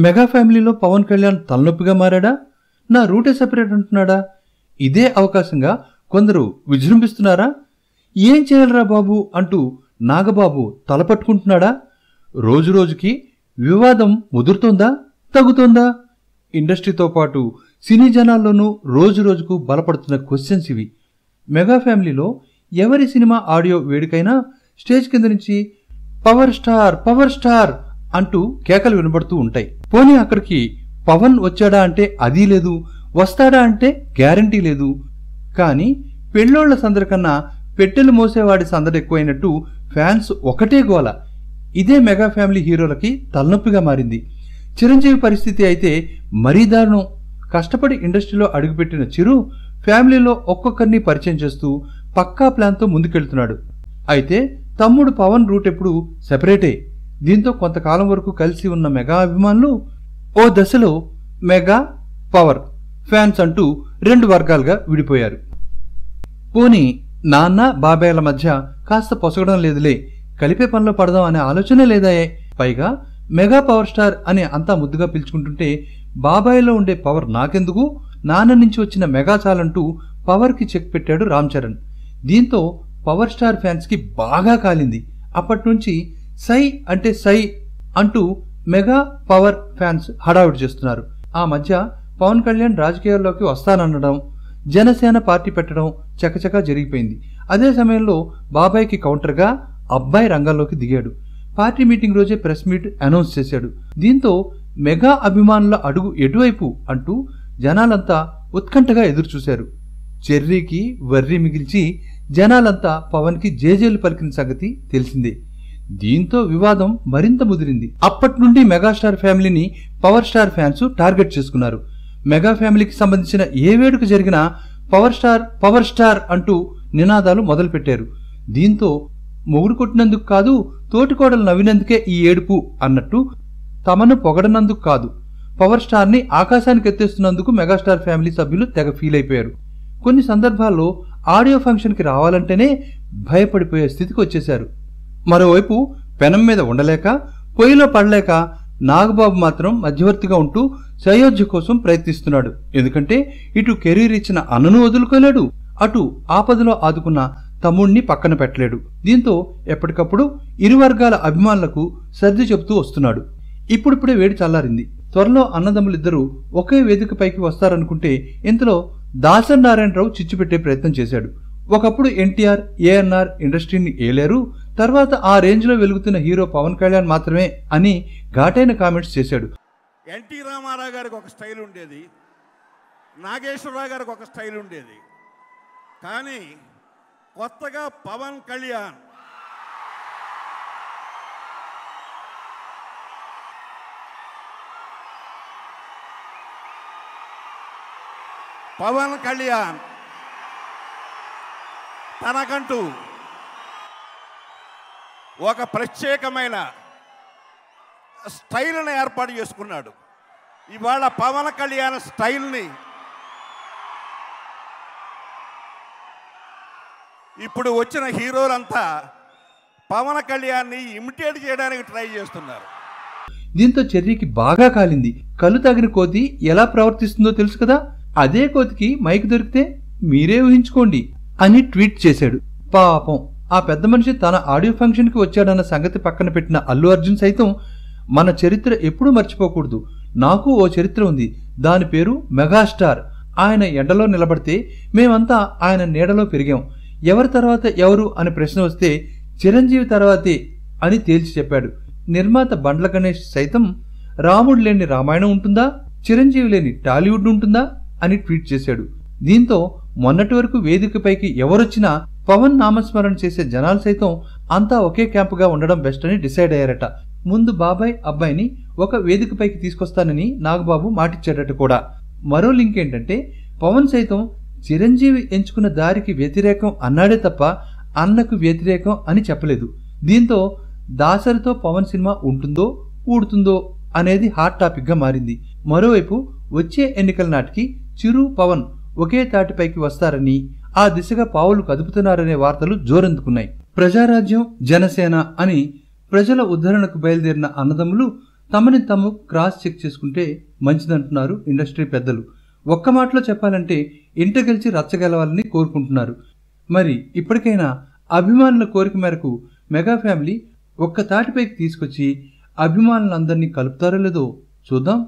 Mega ఫ్యామిలీలో పవన్ కళ్యాణ్ తలనొప్పిగా మారాడా? నా రూటే సెపరేట్ అంటున్నాడా? ఇదే అవకాశంగా కొందరు విజృంభిస్తున్నారా? ఏం చేయాలరా బాబు అంటూ నాగబాబు తలపట్టుకుంటున్నాడా? రోజురోజుకి వివాదం ముదురుతోందా, తగ్గుతోందా? ఇండస్ట్రీతో పాటు సినీ జనాల్లోనూ రోజురోజుకు బలపడుతున్న క్వశ్చన్స్ ఇవి. మెగా ఫ్యామిలీలో ఎవరి సినిమా ఆడియో వేడుకైనా స్టేజ్ కింద నుంచి పవర్ స్టార్ పవర్ స్టార్ అంటూ కేకలు వినబడుతూ ఉంటాయి. పోనీ అక్కడికి పవన్ వచ్చాడా అంటే అదీ లేదు, వస్తాడా అంటే గ్యారంటీ లేదు. కానీ పెళ్ళోళ్ల సందడి కన్నా పెట్టెలు మోసేవాడి సందడి ఎక్కువైనట్టు ఫ్యాన్స్ ఒకటే గోల. ఇదే మెగా ఫ్యామిలీ హీరోలకి తలనొప్పిగా మారింది. చిరంజీవి పరిస్థితి అయితే మరీ దారుణం. కష్టపడి ఇండస్ట్రీలో అడుగుపెట్టిన చిరు ఫ్యామిలీలో ఒక్కొక్కరిని పరిచయం చేస్తూ పక్కా ప్లాన్తో ముందుకెళ్తున్నాడు. అయితే తమ్ముడు పవన్ రూట్ ఎప్పుడు సెపరేటే. దీంతో కొంతకాలం వరకు కలిసి ఉన్న మెగా అభిమానులు ఓ దశలో మెగా పవర్ ఫ్యాన్స్ అంటూ 2 వర్గాలుగా విడిపోయారు. పోనీ నాన్న బాబాయ్ల మధ్య కాస్త పొసగడం లేదులే, కలిపే పనిలో పడదాం అనే ఆలోచనే లేదాయే. పైగా మెగా పవర్ స్టార్ అని అంతా ముద్దుగా పిలుచుకుంటుంటే బాబాయ్లో ఉండే పవర్ నాకెందుకు, నాన్న నుంచి వచ్చిన మెగా చాలంటూ పవర్కి చెక్ పెట్టాడు రామ్ చరణ్. దీంతో పవర్ స్టార్ ఫ్యాన్స్కి బాగా కాలింది. అప్పటినుంచి సై అంటే సై అంటూ మెగా పవర్ ఫ్యాన్స్ హడావుడి చేస్తున్నారు. ఆ మధ్య పవన్ కళ్యాణ్ రాజకీయాల్లోకి వస్తాననడం, జనసేన పార్టీ పెట్టడం చకచకా జరిగిపోయింది. అదే సమయంలో బాబాయ్కి కౌంటర్గా అబ్బాయి రంగంలోకి దిగాడు. పార్టీ మీటింగ్ రోజే ప్రెస్ మీట్ అనౌన్స్ చేశాడు. దీంతో మెగా అభిమానుల అడుగు ఎటువైపు అంటూ జనాలంతా ఉత్కంఠగా ఎదురుచూశారు. చెర్రీకి వర్రీ మిగిల్చి జనాలంతా పవన్కి జేజేలు పలికిన సంగతి తెలిసిందే. దీంతో వివాదం మరింత ముదిరింది. అప్పటి నుండి మెగాస్టార్ ఫ్యామిలీని పవర్ స్టార్ ఫ్యాన్స్ టార్గెట్ చేసుకున్నారు. మెగా ఫ్యామిలీకి సంబంధించిన ఏ వేడుక జరిగినా పవర్ స్టార్ అంటూ నినాదాలు మొదలుపెట్టారు. దీంతో మొగుడు కొట్టినందుకు కాదు, తోటికోడలు నవ్వినందుకే ఈ ఏడుపు అన్నట్టు తమను పొగడనందుకు కాదు, పవర్ స్టార్ని ఆకాశానికి ఎత్తేస్తున్నందుకు మెగాస్టార్ ఫ్యామిలీ సభ్యులు తెగ ఫీల్ అయిపోయారు. కొన్ని సందర్భాల్లో ఆడియో ఫంక్షన్కి రావాలంటేనే భయపడిపోయే స్థితికి వచ్చేశారు. మరోవైపు పెనం మీద ఉండలేక పొయ్యిలో పడలేక నాగబాబు మాత్రం మధ్యవర్తిగా ఉంటూ సయోధ్య కోసం ప్రయత్నిస్తున్నాడు. ఎందుకంటే ఇటు కెరీర్ ఇచ్చిన అన్నను వదులుకోలేడు, అటు ఆపదలో ఆదుకున్న తమ్ముణ్ణి పక్కన పెట్టలేడు. దీంతో ఎప్పటికప్పుడు ఇరు వర్గాల అభిమానులకు సర్ది చెబుతూ వస్తున్నాడు. ఇప్పుడిప్పుడే వేడి చల్లారింది. త్వరలో అన్నదమ్ములిద్దరూ ఒకే వేదికపైకి వస్తారనుకుంటే ఇంతలో దాసరి నారాయణరావు చిచ్చుపెట్టే ప్రయత్నం చేశాడు. ఒకప్పుడు ఎన్టీఆర్, ఏఎన్ఆర్ ఇండస్ట్రీని ఏలేరు, తర్వాత ఆ రేంజ్లో వెలుగుతున్న హీరో పవన్ కళ్యాణ్ మాత్రమే అని ఘాటైన కామెంట్స్ చేశాడు. ఎన్టీ రామారావు గారికి ఒక స్టైల్ ఉండేది, నాగేశ్వరరావు గారికి ఒక స్టైల్ ఉండేది. కానీ కొత్తగా పవన్ కళ్యాణ్ తనకంటూ ఒక ప్రత్యేకమైన స్టైల్ని ఏర్పాటు చేసుకున్నాడు. ఇవాళ పవన్ కళ్యాణ్ స్టైల్ని ఇప్పుడు వచ్చిన హీరోలంతా పవన్ కళ్యాణ్ని ఇమిటేట్ చేయడానికి ట్రై చేస్తున్నారు. దీంతో చెర్రీకి బాగా కాలింది. కళ్ళు తగిన కోతి ఎలా ప్రవర్తిస్తుందో తెలుసు కదా, అదే కోతికి మైక్ దొరికితే మీరే ఊహించుకోండి అని ట్వీట్ చేశాడు. పాపం ఆ పెద్ద మనిషి తన ఆడియో ఫంక్షన్కి వచ్చాడన్న సంగతి పక్కన పెట్టిన అల్లు అర్జున్ సైతం మన చరిత్ర ఎప్పుడూ మర్చిపోకూడదు, నాకు ఓ చరిత్ర ఉంది, దాని పేరు మెగాస్టార్. ఆయన ఎండలో నిలబడితే మేమంతా ఆయన నీడలో పెరిగాం, ఎవరి తర్వాత ఎవరు అని ప్రశ్న వస్తే చిరంజీవి తర్వాతే అని తేల్చి చెప్పాడు. నిర్మాత బండ్ల గణేష్ సైతం రాముడు లేని రామాయణం ఉంటుందా, చిరంజీవి లేని టాలీవుడ్ ఉంటుందా అని ట్వీట్ చేశాడు. దీంతో మొన్నటి వరకు వేదికపైకి ఎవరొచ్చినా పవన్ నామస్మరణ చేసే జనాలు సైతం అంతా ఒకే క్యాంపుగా ఉండడం బెస్ట్ అని డిసైడ్ అయ్యారట. ముందు బాబాయ్ అబ్బాయిని ఒక వేదికపైకి తీసుకొస్తానని నాగబాబు మాటిచ్చాడట కూడా. మరో లింక్ ఏంటంటే పవన్ సైతం చిరంజీవి ఎంచుకున్న దారికి వ్యతిరేకం అన్నాడే తప్ప అన్నకు వ్యతిరేకం అని చెప్పలేదు. దీంతో దాసరితో పవన్ సినిమా ఉంటుందో ఊడుతుందో అనేది హాట్ టాపిక్గా మారింది. మరోవైపు వచ్చే ఎన్నికల నాటికి చిరు పవన్ ఒకే తాటిపైకి వస్తారని, ఆ దిశగా పావులు కదుపుతున్నారనే వార్తలు జోరందుకున్నాయి. ప్రజారాజ్యం, జనసేన అని ప్రజల ఉద్ధరణకు బయలుదేరిన అన్నదమ్ములు తమని తాము క్రాస్ చెక్ చేసుకుంటే మంచిదంటున్నారు ఇండస్ట్రీ పెద్దలు. ఒక్క మాటలో చెప్పాలంటే ఇంట గెలిచి రచ్చగలవాలని కోరుకుంటున్నారు. మరి ఇప్పటికైనా అభిమానుల కోరిక మేరకు మెగా ఫ్యామిలీ ఒక్క తాటిపైకి తీసుకొచ్చి అభిమానులందరినీ కలుపుతారో లేదో చూద్దాం.